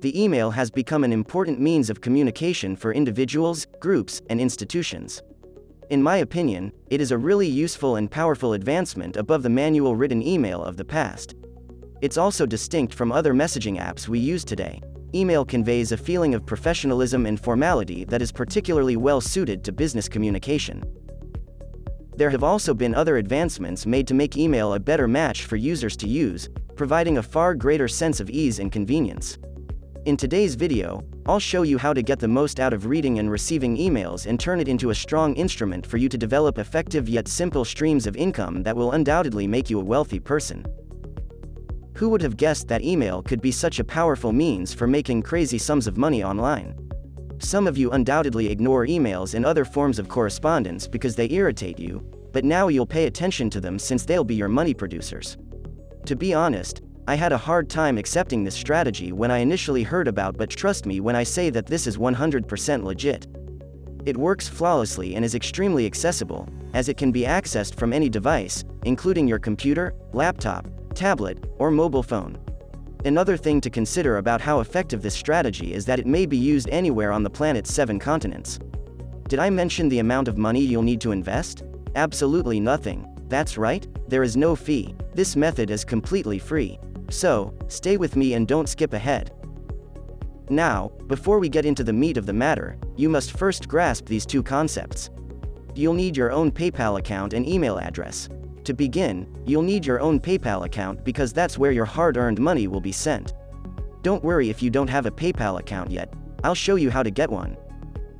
The email has become an important means of communication for individuals, groups, and institutions. In my opinion, it is a really useful and powerful advancement above the manual written email of the past. It's also distinct from other messaging apps we use today. Email conveys a feeling of professionalism and formality that is particularly well suited to business communication. There have also been other advancements made to make email a better match for users to use, providing a far greater sense of ease and convenience. In today's video, I'll show you how to get the most out of reading and receiving emails and turn it into a strong instrument for you to develop effective yet simple streams of income that will undoubtedly make you a wealthy person. Who would have guessed that email could be such a powerful means for making crazy sums of money online? Some of you undoubtedly ignore emails and other forms of correspondence because they irritate you, but now you'll pay attention to them since they'll be your money producers. To be honest, I had a hard time accepting this strategy when I initially heard about, but trust me when I say that this is 100% legit. It works flawlessly and is extremely accessible, as it can be accessed from any device, including your computer, laptop, tablet, or mobile phone. Another thing to consider about how effective this strategy is that it may be used anywhere on the planet's 7 continents. Did I mention the amount of money you'll need to invest? Absolutely nothing. That's right, there is no fee. This method is completely free. So, stay with me and don't skip ahead. Now, before we get into the meat of the matter, you must first grasp these 2 concepts. You'll need your own PayPal account and email address. To begin, you'll need your own PayPal account because that's where your hard-earned money will be sent. Don't worry if you don't have a PayPal account yet, I'll show you how to get one.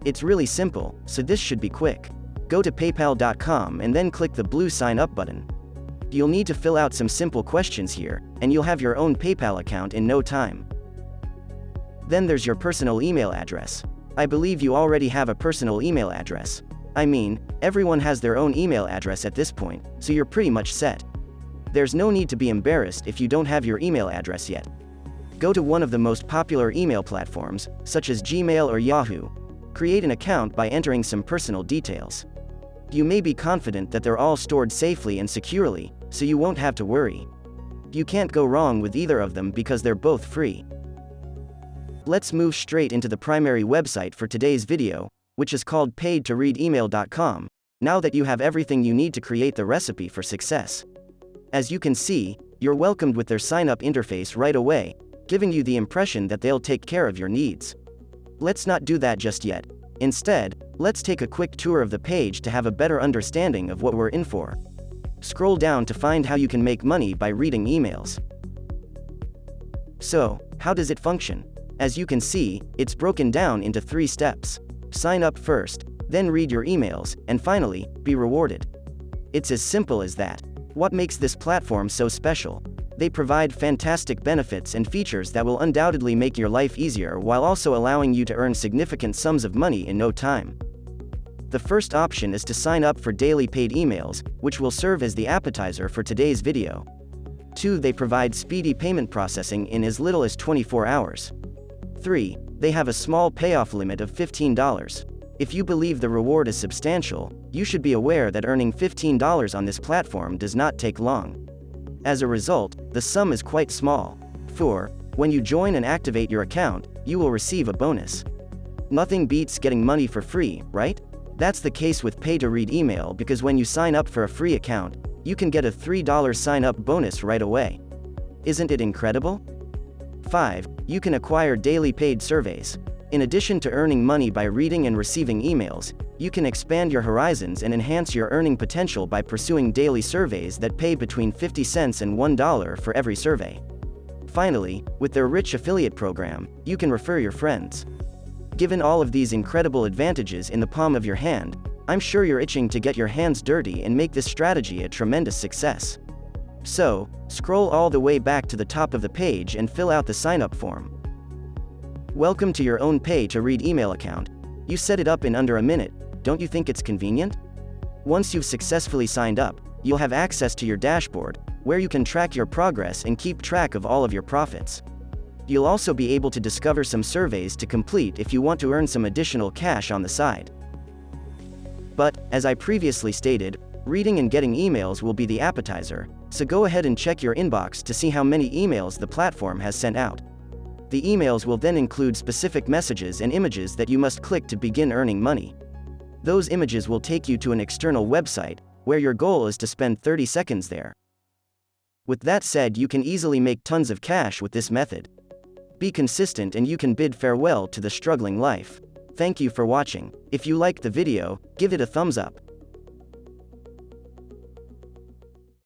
It's really simple, so this should be quick. Go to paypal.com and then click the blue sign up button. You'll need to fill out some simple questions here, and you'll have your own PayPal account in no time. Then there's your personal email address. I believe you already have a personal email address. I mean, everyone has their own email address at this point, so you're pretty much set. There's no need to be embarrassed if you don't have your email address yet. Go to one of the most popular email platforms, such as Gmail or Yahoo. Create an account by entering some personal details. You may be confident that they're all stored safely and securely, so you won't have to worry. You can't go wrong with either of them because they're both free. Let's move straight into the primary website for today's video, which is called paidtoreademail.com, now that you have everything you need to create the recipe for success. As you can see, you're welcomed with their sign-up interface right away, giving you the impression that they'll take care of your needs. Let's not do that just yet. Instead, let's take a quick tour of the page to have a better understanding of what we're in for. Scroll down to find how you can make money by reading emails. So, how does it function? As you can see, it's broken down into 3 steps. Sign up first, then read your emails, and finally, be rewarded. It's as simple as that. What makes this platform so special? They provide fantastic benefits and features that will undoubtedly make your life easier while also allowing you to earn significant sums of money in no time. The first option is to sign up for daily paid emails, which will serve as the appetizer for today's video. 2. They provide speedy payment processing in as little as 24 hours. 3. They have a small payoff limit of $15. If you believe the reward is substantial, you should be aware that earning $15 on this platform does not take long. As a result, the sum is quite small. 4. When you join and activate your account, you will receive a bonus. Nothing beats getting money for free, right? That's the case with Pay to Read Email because when you sign up for a free account, you can get a $3 sign-up bonus right away. Isn't it incredible? 5. You can acquire daily paid surveys. In addition to earning money by reading and receiving emails, you can expand your horizons and enhance your earning potential by pursuing daily surveys that pay between 50 cents and $1 for every survey. Finally, with their rich affiliate program, you can refer your friends. Given all of these incredible advantages in the palm of your hand, I'm sure you're itching to get your hands dirty and make this strategy a tremendous success. So, scroll all the way back to the top of the page and fill out the sign-up form. Welcome to your own Pay to Read email account. You set it up in under a minute. Don't you think it's convenient? Once you've successfully signed up, you'll have access to your dashboard, where you can track your progress and keep track of all of your profits. You'll also be able to discover some surveys to complete if you want to earn some additional cash on the side. But, as I previously stated, reading and getting emails will be the appetizer, so go ahead and check your inbox to see how many emails the platform has sent out. The emails will then include specific messages and images that you must click to begin earning money. Those images will take you to an external website, where your goal is to spend 30 seconds there. With that said, you can easily make tons of cash with this method. Be consistent and you can bid farewell to the struggling life. Thank you for watching. If you liked the video, give it a thumbs up.